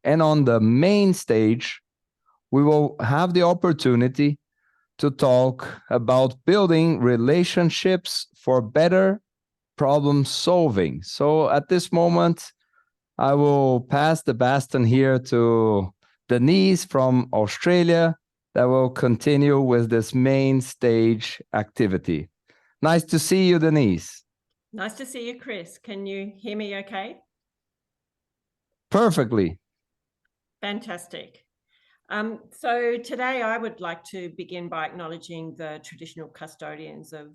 And on the main stage, we will have the opportunity to talk about building relationships for better problem solving. So at this moment, I will pass the baton here to Denise from Australia that will continue with this main stage activity. Nice to see you, Denise. Nice to see you, Chris. Can you hear me okay? Perfectly. Fantastic. So today I would like to begin by acknowledging the traditional custodians of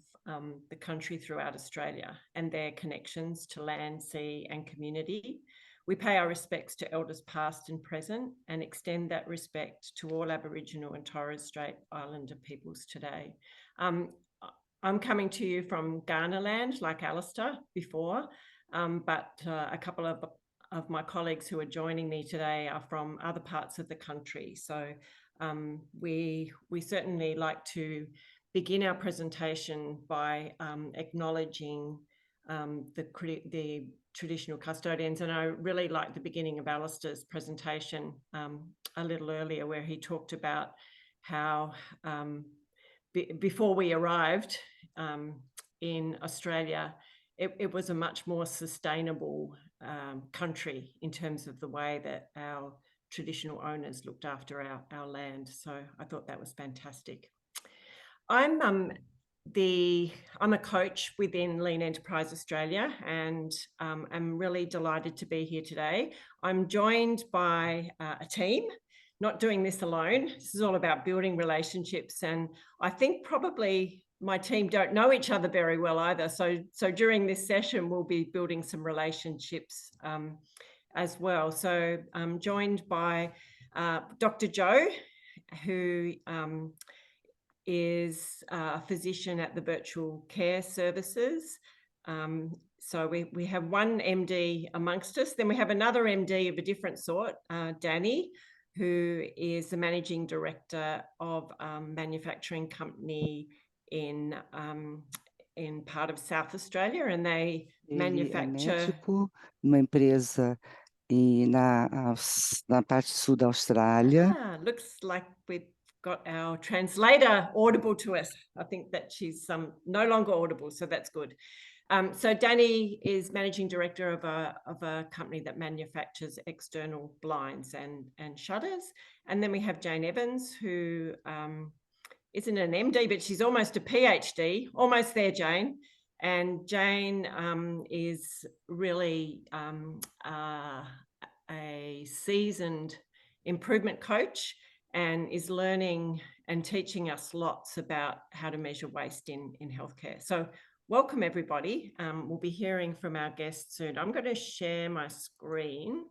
the country throughout Australia and their connections to land, sea and community. We pay our respects to elders past and present and extend that respect to all Aboriginal and Torres Strait Islander peoples today. I'm coming to you from Kaurna land, like Alistair before, but a couple of my colleagues who are joining me today are from other parts of the country. So we certainly like to begin our presentation by acknowledging the traditional custodians. And I really like the beginning of Alistair's presentation a little earlier, where he talked about how before we arrived in Australia, it was a much more sustainable country in terms of the way that our traditional owners looked after our land. So I thought that was fantastic. I'm a coach within Lean Enterprise Australia, and I'm really delighted to be here today. I'm joined by a team. Not doing this alone. This is all about building relationships, and I think probably my team don't know each other very well either. So during this session, we'll be building some relationships as well. So I'm joined by Dr. Joe, who is a physician at the Virtual Care Services. So we have one MD amongst us. Then we have another MD of a different sort, Danny, who is the managing director of a manufacturing company in part of South Australia, and they manufacture. Ele é médico numa empresa na parte sul da Austrália. Looks like we've got our translator audible to us. I think that she's no longer audible, so that's good. So Danny is managing director of a company that manufactures external blinds and shutters. And then we have Jane Evans, who isn't an MD, but she's almost a PhD, almost there, Jane. And Jane is really a seasoned improvement coach and is learning and teaching us lots about how to measure waste in healthcare. So welcome, everybody. We'll be hearing from our guests soon. I'm going to share my screen.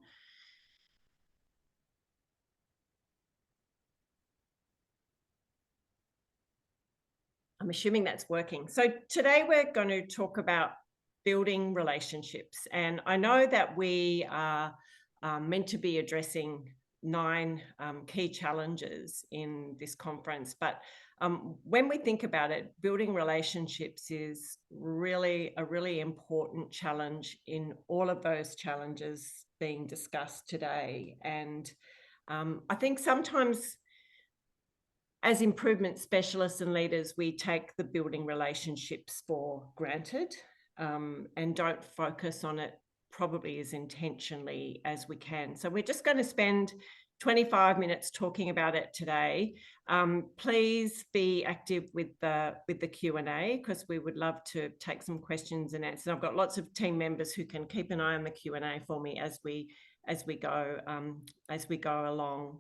I'm assuming that's working. So today we're going to talk about building relationships. And I know that we are meant to be addressing 9 key challenges in this conference, but when we think about it, building relationships is really a really important challenge in all of those challenges being discussed today. And I think sometimes as improvement specialists and leaders, we take the building relationships for granted and don't focus on it probably as intentionally as we can. So we're just going to spend 25 minutes talking about it today. Please be active with the Q&A, because we would love to take some questions and answers. I've got lots of team members who can keep an eye on the Q&A for me as we go along.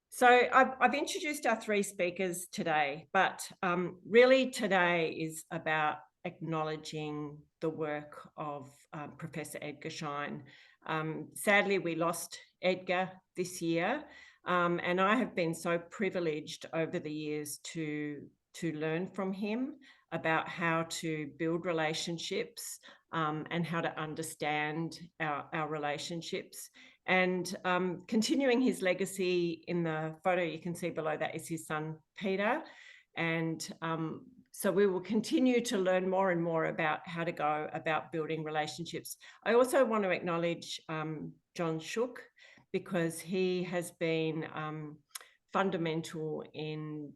So I've introduced our 3 speakers today, but really today is about acknowledging the work of Professor Edgar Schein. Sadly, we lost Edgar this year, and I have been so privileged over the years to learn from him about how to build relationships and how to understand our relationships. And continuing his legacy, in the photo you can see below that is his son, Peter. And So we will continue to learn more and more about how to go about building relationships. I also want to acknowledge John Shook, because he has been fundamental in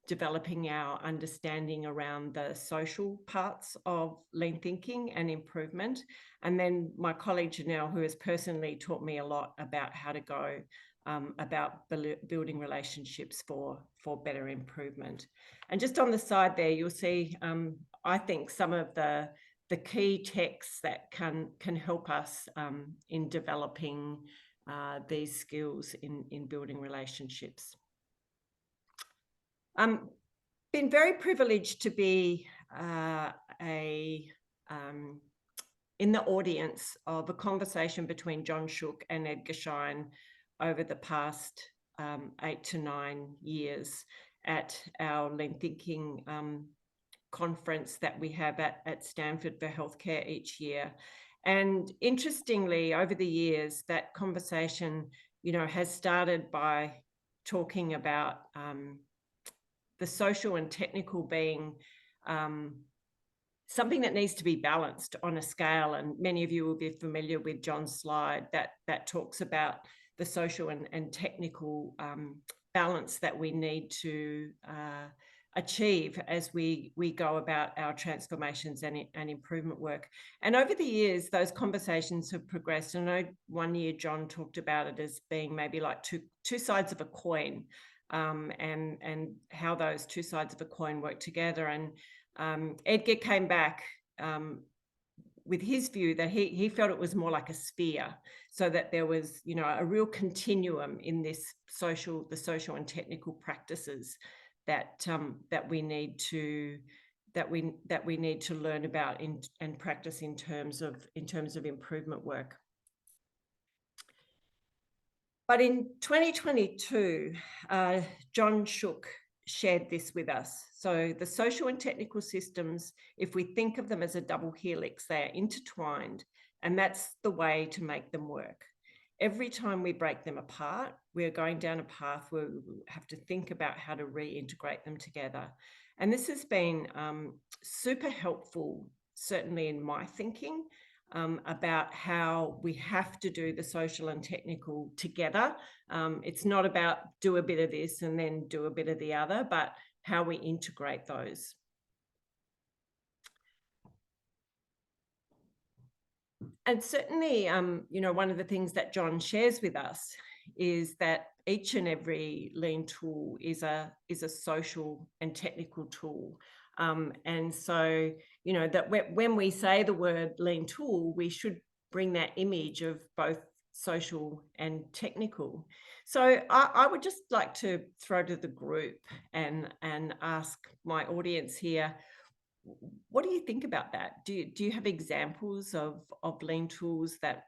developing our understanding around the social parts of lean thinking and improvement. And then my colleague Janelle, who has personally taught me a lot about how to go about building relationships for better improvement. And just on the side there, you'll see, I think, some of the key texts that can help us in developing these skills in building relationships. Been very privileged to be in the audience of a conversation between John Shook and Edgar Schein over the past 8 to 9 years at our Lean Thinking conference that we have at Stanford for Healthcare each year. And interestingly, over the years, that conversation, has started by talking about the social and technical being something that needs to be balanced on a scale. And many of you will be familiar with John's slide that talks about the social and technical balance that we need to achieve as we go about our transformations and improvement work. And over the years, those conversations have progressed. I know one year John talked about it as being maybe like two sides of a coin, and how those two sides of a coin work together. And Edgar came back with his view that he felt it was more like a sphere, so that there was, a real continuum in this the social and technical practices that we need to learn about and practice in terms of improvement work. But in 2022, John Shook shared this with us. So the social and technical systems, if we think of them as a double helix, they are intertwined, and that's the way to make them work. Every time we break them apart, we're going down a path where we have to think about how to reintegrate them together. And this has been super helpful, certainly in my thinking, about how we have to do the social and technical together. It's not about do a bit of this and then do a bit of the other, but how we integrate those. And certainly, one of the things that John shares with us is that each and every lean tool is a social and technical tool. And so, that when we say the word lean tool, we should bring that image of both social and technical. So I would just like to throw to the group and ask my audience here, what do you think about that? Do you have examples of lean tools that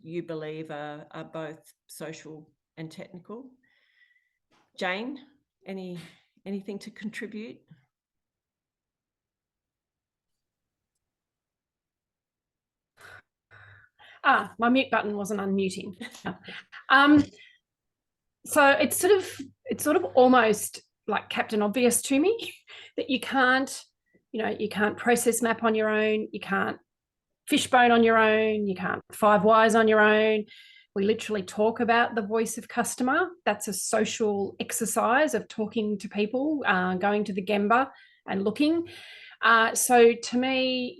you believe are both social and technical? Jane, anything to contribute? My mute button wasn't unmuting. So it's sort of almost like Captain Obvious to me that you can't process map on your own, you can't fishbone on your own, you can't 5 whys on your own. We literally talk about the voice of customer. That's a social exercise of talking to people, going to the Gemba and looking. So to me,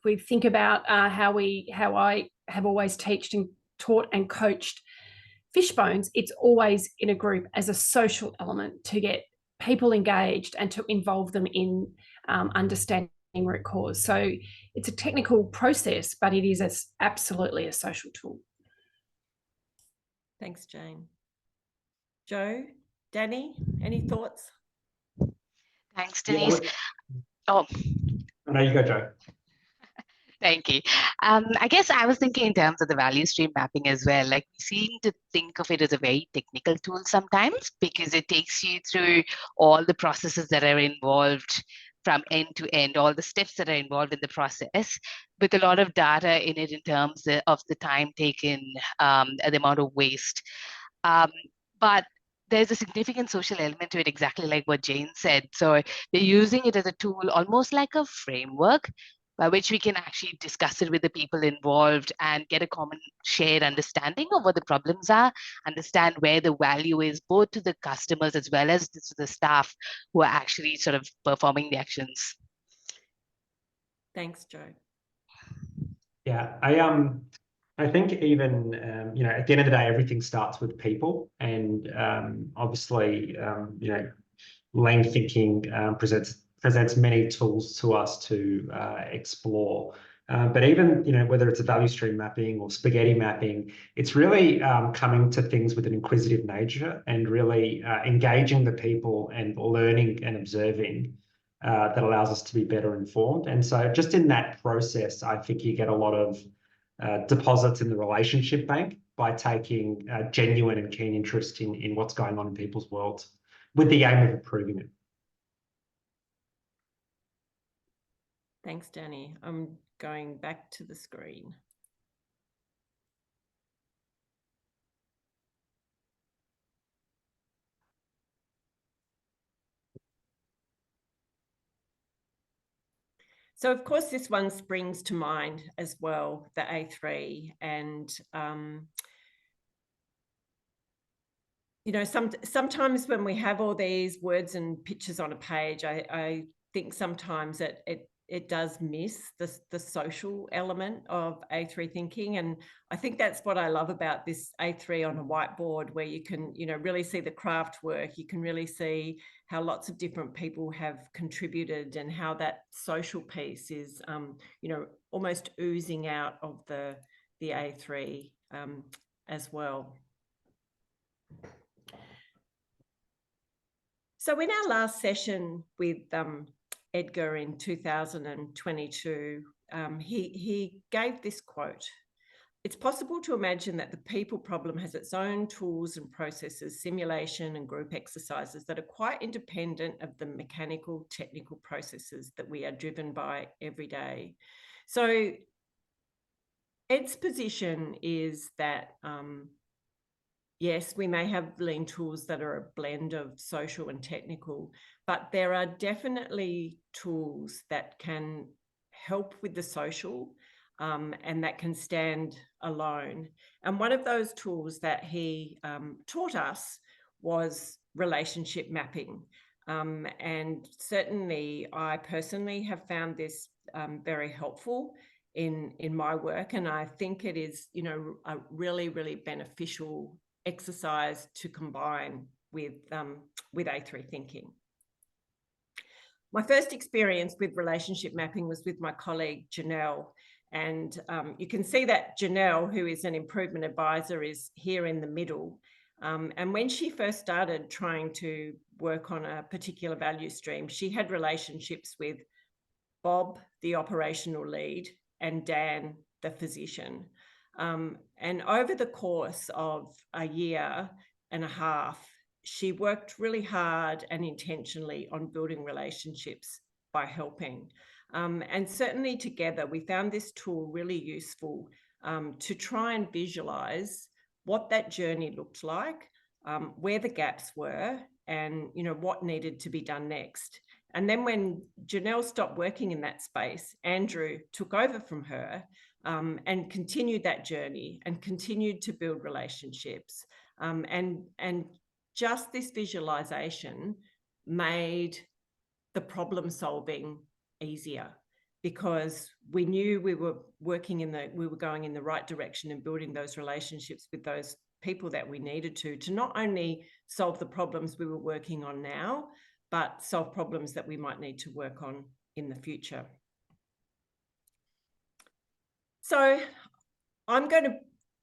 we think about how I have always taught and coached fishbones. It's always in a group as a social element to get people engaged and to involve them in understanding root cause. So it's a technical process, but it is absolutely a social tool. Thanks, Jane. Jo, Danny, any thoughts? Thanks, Denise. No, you go, Jo. Thank you. I guess I was thinking in terms of the value stream mapping as well. Like, we seem to think of it as a very technical tool sometimes because it takes you through all the processes that are involved from end to end, all the steps that are involved in the process, with a lot of data in it in terms of the time taken, the amount of waste. But there's a significant social element to it, exactly like what Jane said. So they're using it as a tool, almost like a framework by which we can actually discuss it with the people involved and get a common shared understanding of what the problems are, understand where the value is, both to the customers as well as to the staff who are actually sort of performing the actions. Thanks, Joe. Yeah, I think even you know, at the end of the day, everything starts with people, and obviously you know, Lean thinking presents many tools to us to explore. But even, you know, whether it's a value stream mapping or spaghetti mapping, it's really coming to things with an inquisitive nature and really engaging the people and learning and observing that allows us to be better informed. And so just in that process, I think you get a lot of deposits in the relationship bank by taking genuine and keen interest in what's going on in people's worlds, with the aim of improving it. Thanks, Danny. I'm going back to the screen. So of course, this one springs to mind as well, the A3, and you know, sometimes when we have all these words and pictures on a page, I think sometimes it does miss the social element of A3 thinking. And I think that's what I love about this A3 on a whiteboard, where you can, you know, really see the craft work. You can really see how lots of different people have contributed and how that social piece is, you know, almost oozing out of the A3 as well. So in our last session with Edgar in 2022, he gave this quote: "It's possible to imagine that the people problem has its own tools and processes, simulation and group exercises that are quite independent of the mechanical, technical processes that we are driven by every day." So Ed's position is that yes, we may have lean tools that are a blend of social and technical, but there are definitely tools that can help with the social and that can stand alone. And one of those tools that he taught us was relationship mapping. And certainly I personally have found this very helpful in my work. And I think it is, you know, a really, really beneficial exercise to combine with A3 thinking. My first experience with relationship mapping was with my colleague Janelle, and you can see that Janelle, who is an improvement advisor, is here in the middle. And when she first started trying to work on a particular value stream, she had relationships with Bob, the operational lead, and Dan, the physician. And over the course of a year and a half, she worked really hard and intentionally on building relationships by helping. And certainly together, we found this tool really useful to try and visualize what that journey looked like, where the gaps were, and, you know, what needed to be done next. And then when Janelle stopped working in that space, Andrew took over from her and continued that journey and continued to build relationships. And just this visualization made the problem solving easier, because we knew we were going in the right direction and building those relationships with those people that we needed to not only solve the problems we were working on now, but solve problems that we might need to work on in the future. So I'm going to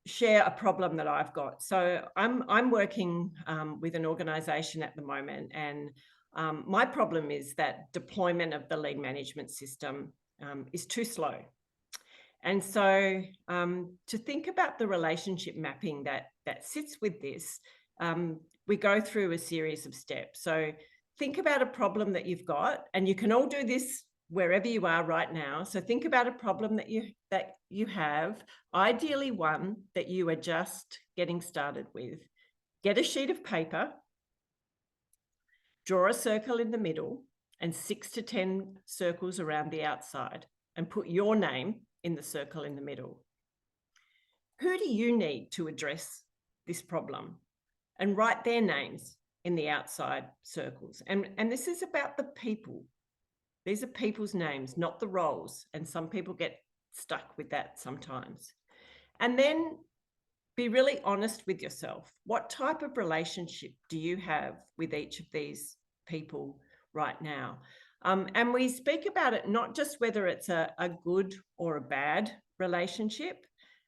share a problem that I've got. So I'm working with an organization at the moment, and my problem is that deployment of the lean management system is too slow. And so to think about the relationship mapping that sits with this, we go through a series of steps. So think about a problem that you've got, and you can all do this wherever you are right now. So think about a problem that you have, ideally one that you are just getting started with. Get a sheet of paper Draw a circle in the middle and 6 to 10 circles around the outside, and put your name in the circle in the middle. Who do you need to address this problem? And write their names in the outside circles. And this is about the people. These are people's names, not the roles. And some people get stuck with that sometimes. And then be really honest with yourself. What type of relationship do you have with each of these people right now? And we speak about it not just whether it's a good or a bad relationship.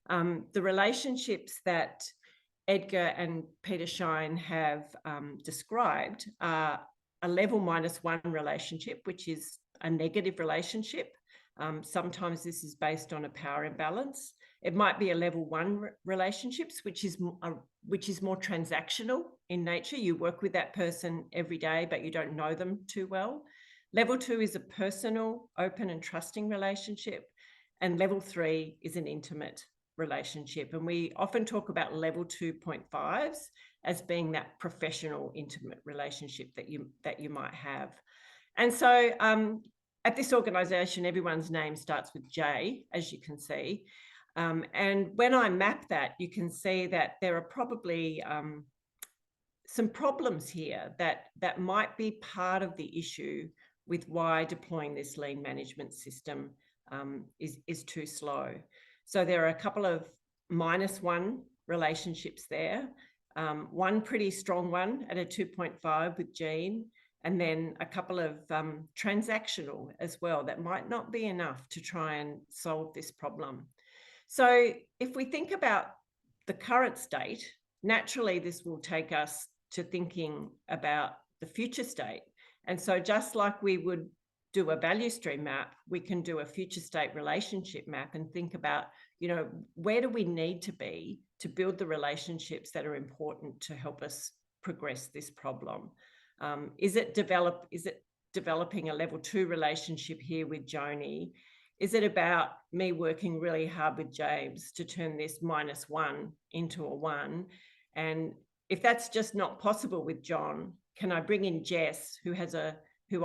The relationships that Edgar and Peter Shine have described are a level -1 relationship, which is a negative relationship. Sometimes this is based on a power imbalance. It might be a level 1 relationships, which is more transactional in nature. You work with that person every day, but you don't know them too well. Level 2 is a personal, open and trusting relationship. And level 3 is an intimate relationship. And we often talk about level 2.5s as being that professional, intimate relationship that you might have. And so at this organisation, everyone's name starts with J, as you can see. And when I map that, you can see that there are probably some problems here that might be part of the issue with why deploying this lean management system is too slow. So there are a couple of -1 relationships there, one pretty strong one at a 2.5 with Jean, and then a couple of transactional as well that might not be enough to try and solve this problem. So if we think about the current state, naturally this will take us to thinking about the future state. And so just like we would do a value stream map, we can do a future state relationship map and think about, where do we need to be to build the relationships that are important to help us progress this problem? Is it developing a level 2 relationship here with Joni? Is it about me working really hard with James to turn this -1 into a 1? And if that's just not possible with John, can I bring in Jess, who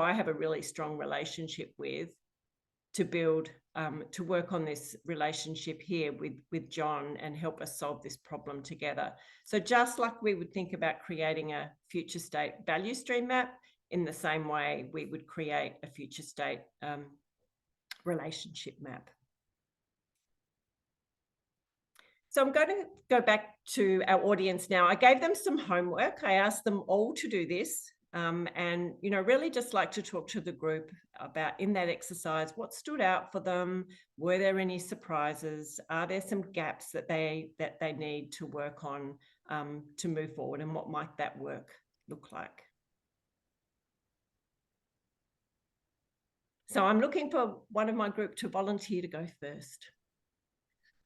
I have a really strong relationship with, to work on this relationship here with John and help us solve this problem together? So just like we would think about creating a future state value stream map, in the same way we would create a future state relationship map. So I'm going to go back to our audience now. I gave them some homework. I asked them all to do this. And, really just like to talk to the group about, in that exercise, what stood out for them. Were there any surprises? Are there some gaps that they need to work on to move forward? And what might that work look like? So I'm looking for one of my group to volunteer to go first.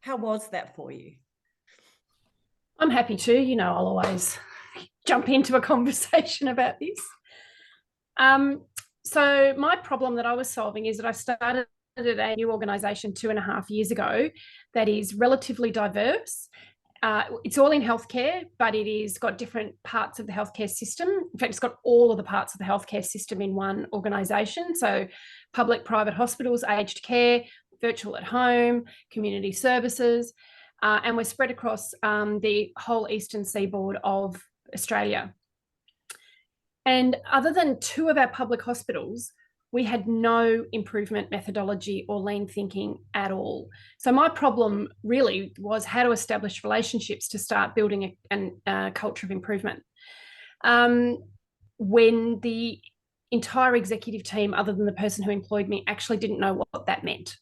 How was that for you? I'm happy to. I'll always jump into a conversation about this. So my problem that I was solving is that I started at a new organisation 2.5 years ago that is relatively diverse. It's all in healthcare, but it is got different parts of the healthcare system. In fact, it's got all of the parts of the healthcare system in one organisation. So public, private hospitals, aged care, virtual at home, community services, and we're spread across the whole eastern seaboard of Australia. And other than 2 of our public hospitals, we had no improvement methodology or lean thinking at all. So my problem really was how to establish relationships to start building a culture of improvement. When the entire executive team, other than the person who employed me, actually didn't know what that meant.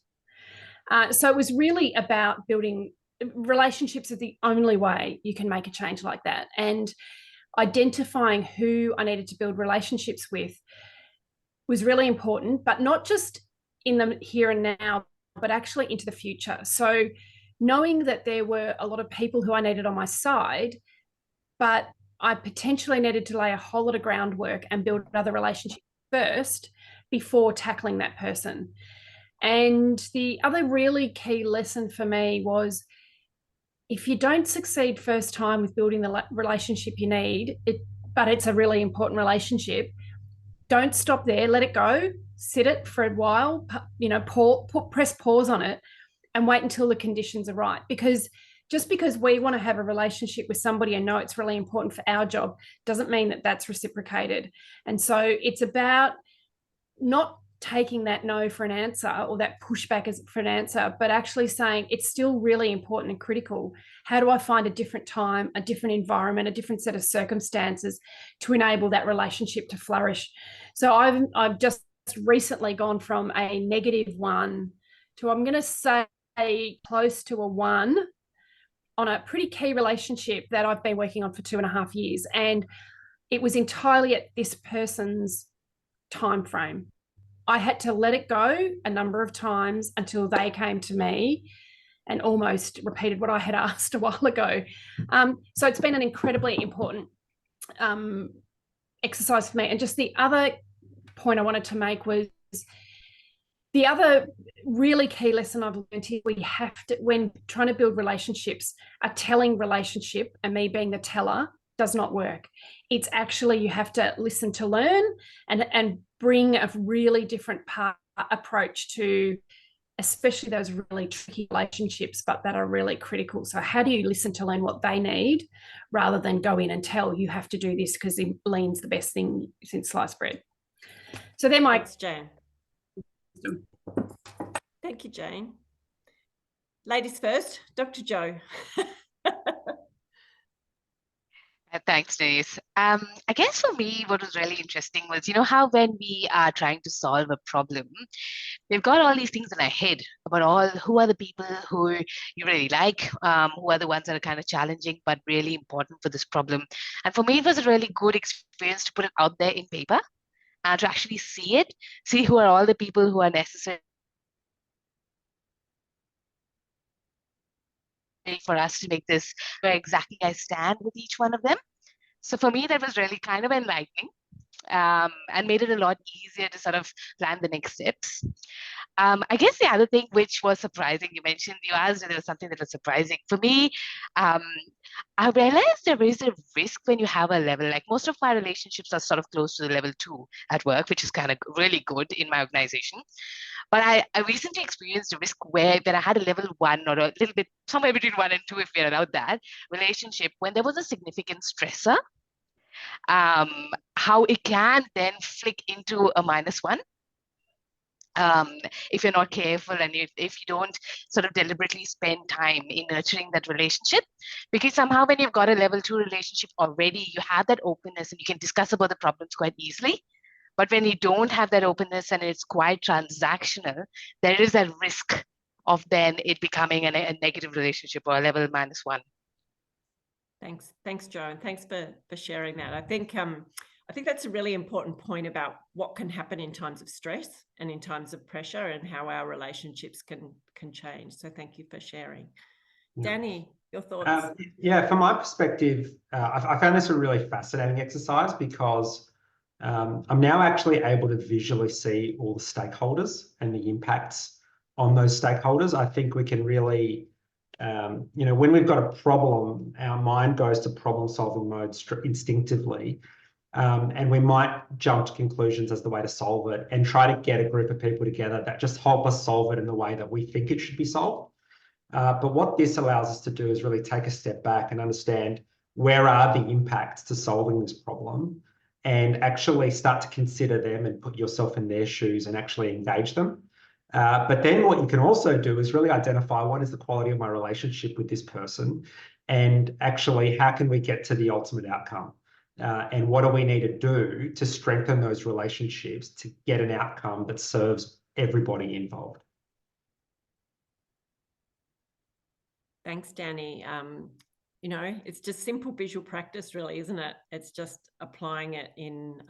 So it was really about building relationships. Is the only way you can make a change like that. And identifying who I needed to build relationships with was really important, but not just in the here and now, but actually into the future. So knowing that there were a lot of people who I needed on my side, but I potentially needed to lay a whole lot of groundwork and build other relationships first before tackling that person. And the other really key lesson for me was, if you don't succeed first time with building the relationship you need, but it's a really important relationship, don't stop there. Let it go. Sit it for a while. Press pause on it, and wait until the conditions are right. Because just because we want to have a relationship with somebody and know it's really important for our job doesn't mean that that's reciprocated. And so it's about not taking that no for an answer or that pushback as for an answer, but actually saying it's still really important and critical. How do I find a different time, a different environment, a different set of circumstances to enable that relationship to flourish? So I've just recently gone from a -1 to, I'm going to say, close to a 1 on a pretty key relationship that I've been working on for 2.5 years. And it was entirely at this person's time frame. I had to let it go a number of times until they came to me and almost repeated what I had asked a while ago. So it's been an incredibly important exercise for me. And just the other point I wanted to make was, the other really key lesson I've learned is we have to, when trying to build relationships, a telling relationship and me being the teller does not work. It's actually, you have to listen to learn and bring a really different approach to, especially those really tricky relationships, but that are really critical. So how do you listen to learn what they need rather than go in and tell you have to do this because lean's the best thing since sliced bread? So they're my... Thanks, Jane. Thank you, Jane. Ladies first, Dr. Jo. Thanks, Denise. I guess for me, what was really interesting was, how when we are trying to solve a problem, we've got all these things in our head about who are the people who you really like, who are the ones that are kind of challenging, but really important for this problem. And for me, it was a really good experience to put it out there in paper and to actually see who are all the people who are necessary for us to make this where exactly I stand with each one of them. So for me, that was really kind of enlightening and made it a lot easier to sort of plan the next steps. I guess the other thing which was surprising, you asked if there was something that was surprising. For me, I realized there is a risk when you have a level, like most of my relationships are sort of close to the level 2 at work, which is kind of really good in my organization. But I recently experienced a risk where I had a level 1 or a little bit somewhere between 1 and 2, if we're allowed that, relationship, when there was a significant stressor, how it can then flick into a -1. If you're not careful and if you don't sort of deliberately spend time in nurturing that relationship, because somehow when you've got a level 2 relationship already, you have that openness and you can discuss about the problems quite easily. But when you don't have that openness and it's quite transactional, there is that risk of then it becoming a negative relationship or a level -1. Thanks, Jo, and thanks for sharing that. I think that's a really important point about what can happen in times of stress and in times of pressure and how our relationships can change. So thank you for sharing. Yeah. Danny, your thoughts? Yeah, from my perspective, I found this a really fascinating exercise because I'm now actually able to visually see all the stakeholders and the impacts on those stakeholders. I think we can really, when we've got a problem, our mind goes to problem-solving mode instinctively. And we might jump to conclusions as the way to solve it and try to get a group of people together that just help us solve it in the way that we think it should be solved. But what this allows us to do is really take a step back and understand where are the impacts to solving this problem and actually start to consider them and put yourself in their shoes and actually engage them. But then what you can also do is really identify what is the quality of my relationship with this person and actually how can we get to the ultimate outcome. And what do we need to do to strengthen those relationships to get an outcome that serves everybody involved? Thanks, Danny. It's just simple visual practice, really, isn't it? It's just applying it in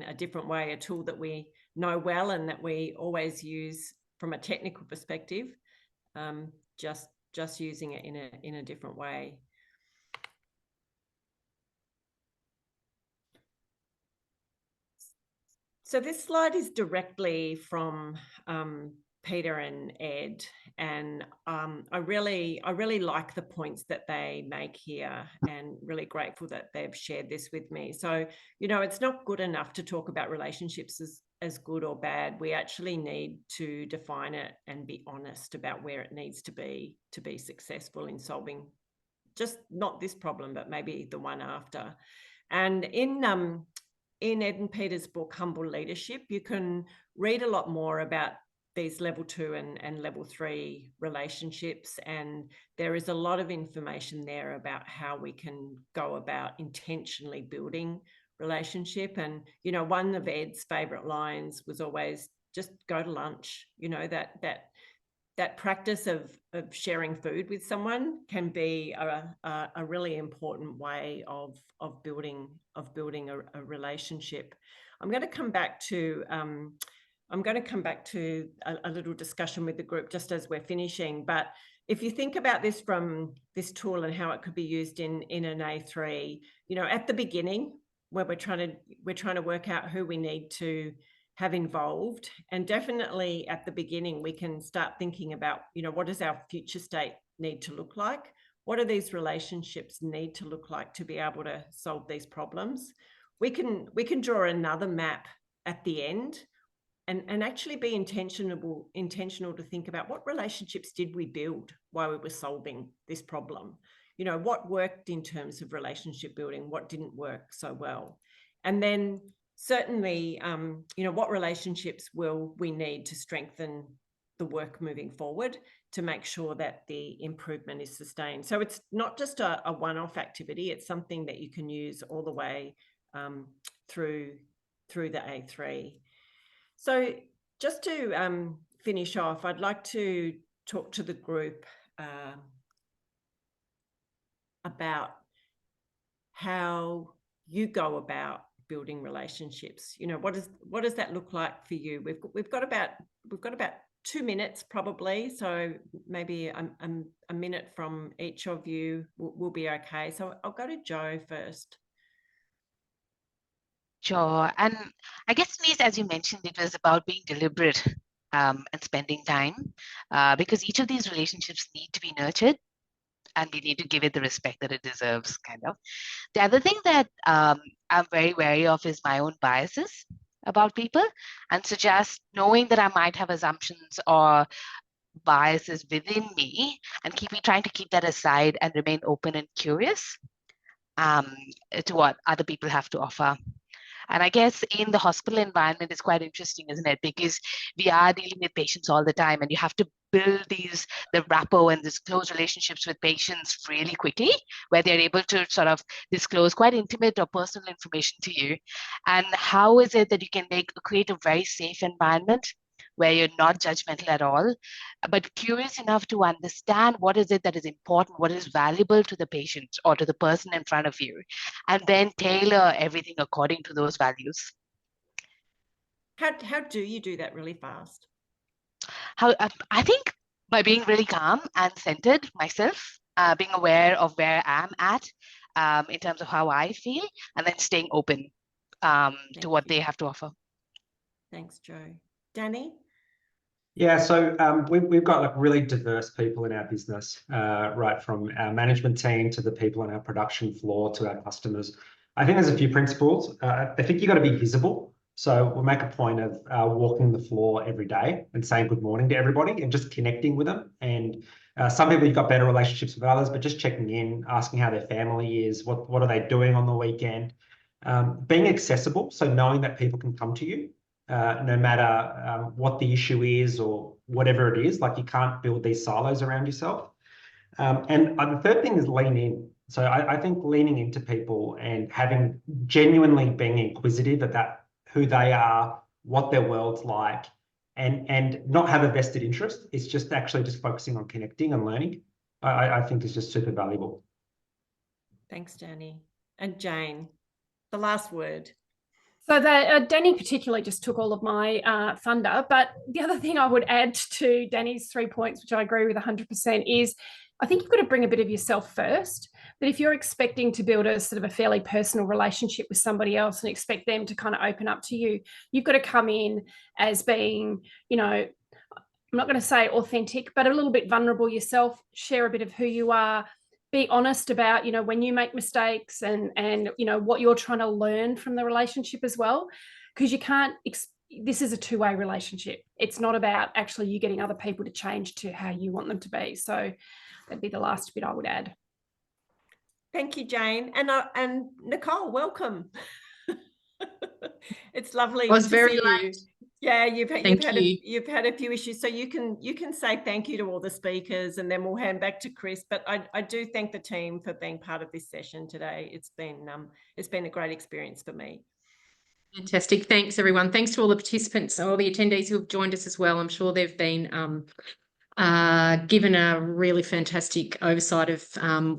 a different way, a tool that we know well and that we always use from a technical perspective, just using it in a different way. So this slide is directly from Peter and Ed, and I really like the points that they make here, and really grateful that they've shared this with me. So, you know, it's not good enough to talk about relationships as good or bad. We actually need to define it and be honest about where it needs to be successful in solving just not this problem, but maybe the one after. And in Ed and Peter's book, Humble Leadership, you can read a lot more about these level 2 and level 3 relationships. And there is a lot of information there about how we can go about intentionally building relationship. And, you know, one of Ed's favorite lines was always just go to lunch. You know, that practice of sharing food with someone can be a really important way of building a relationship. I'm going to come back to a little discussion with the group just as we're finishing. But if you think about this from this tool and how it could be used in an A3, you know, at the beginning where we're trying to work out who we need to have involved, and definitely at the beginning we can start thinking about, you know, what does our future state need to look like? What do these relationships need to look like to be able to solve these problems? We can draw another map at the end and actually be intentional to think about what relationships did we build while we were solving this problem? You know, what worked in terms of relationship building, what didn't work so well? And then certainly, you know, what relationships will we need to strengthen the work moving forward to make sure that the improvement is sustained? So it's not just a one-off activity, it's something that you can use all the way through the A3. So just to finish off, I'd like to talk to the group about how you go about building relationships. You know, what does that look like for you? We've got about 2 minutes probably, so maybe a minute from each of you will be okay. So I'll go to Jo first. Sure. And I guess, Denise, as you mentioned, it was about being deliberate and spending time because each of these relationships need to be nurtured and we need to give it the respect that it deserves, kind of. The other thing that I'm very wary of is my own biases about people. And so just knowing that I might have assumptions or biases within me and trying to keep that aside and remain open and curious to what other people have to offer. And I guess in the hospital environment, it's quite interesting, isn't it? Because we are dealing with patients all the time and you have to build the rapport and these close relationships with patients really quickly, where they're able to sort of disclose quite intimate or personal information to you. And how is it that you can create a very safe environment where you're not judgmental at all, but curious enough to understand what is it that is important, what is valuable to the patient or to the person in front of you, and then tailor everything according to those values. How do you do that really fast? I think by being really calm and centered myself, being aware of where I'm at in terms of how I feel, and then staying open to what they have to offer. Thanks, Jo. Danny? Yeah, so we've got like really diverse people in our business, right from our management team to the people on our production floor to our customers. I think there's a few principles. I think you've got to be visible. So we'll make a point of walking the floor every day and saying good morning to everybody and just connecting with them. And some people you've got better relationships with others, but just checking in, asking how their family is, what are they doing on the weekend. Being accessible, so knowing that people can come to you. No matter what the issue is or whatever it is, like you can't build these silos around yourself. And the third thing is lean in. So I think leaning into people and genuinely being inquisitive about who they are, what their world's like, and not have a vested interest. It's just actually just focusing on connecting and learning. I think is just super valuable. Thanks, Danny. And Jane, the last word. So Danny particularly just took all of my thunder, but the other thing I would add to Danny's 3 points, which I agree with 100%, is I think you've got to bring a bit of yourself first. But if you're expecting to build a sort of a fairly personal relationship with somebody else and expect them to kind of open up to you, you've got to come in as being, you know, I'm not going to say authentic, but a little bit vulnerable yourself, share a bit of who you are, be honest about, you know, when you make mistakes and, you know, what you're trying to learn from the relationship as well. Because you can't, this is a two-way relationship. It's not about actually you getting other people to change to how you want them to be. So that'd be the last bit I would add. Thank you, Jane. And Nicole, welcome. It's lovely I was to very see late. you. Yeah, you've Thank you. you've had a few issues, so you can say thank you to all the speakers, and then we'll hand back to Chris. But I do thank the team for being part of this session today. It's been a great experience for me. Fantastic. Thanks, everyone. Thanks to all the participants, all the attendees who have joined us as well. I'm sure they've been given a really fantastic oversight of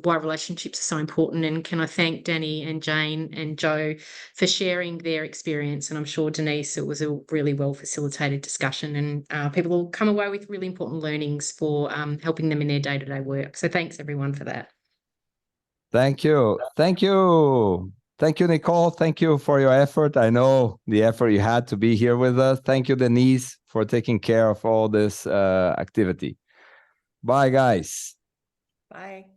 why relationships are so important. And can I thank Danny and Jane and Joe for sharing their experience. And I'm sure, Denise, it was a really well facilitated discussion, and people will come away with really important learnings for helping them in their day-to-day work. So thanks, everyone, for that. Thank you. Thank you. Thank you, Nicole. Thank you for your effort. I know the effort you had to be here with us. Thank you, Denise, for taking care of all this activity. Bye, guys. Bye.